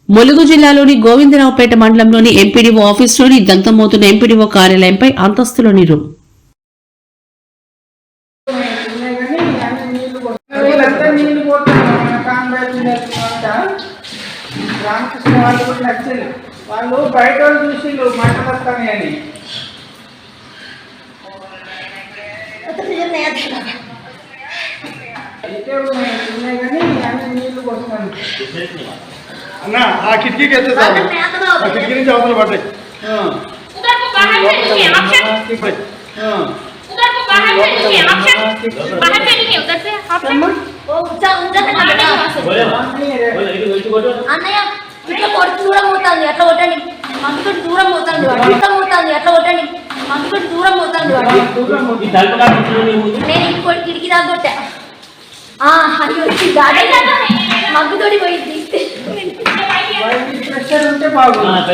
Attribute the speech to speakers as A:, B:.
A: ములుగు జిల్లాలోని గోవిందరావుపేట మండలంలోని MPDO ఆఫీసులోని దంతమోతున్న MPDO కార్యాలయంపై అంతస్తులోని రూ.
B: వాళ్ళు బయట చూసి మాట్లాడతానని అయితే ఉన్నాయి కానీ అన్ని నీళ్లు కొడుతున్నాను అన్న. ఆ కిటికీకి వెళ్తే చాలు, ఆ కిటికీ నుంచి అవతల పడ్డాయి.
C: ఇట్లా కొడుకు దూరం పోతుంది, అట్లా కొట్టండి. మందుతో దూరం పోతుంది, అట్లా పోతుంది, అట్లా కొట్టండి. మందుతో దూరం పోతుంది. నేను ఇంకోటి కిటికీ దాకా కొట్టా. మగ్గుతోటి పోయింది.
B: ప్రెషర్ ఉంటే బాగుంది.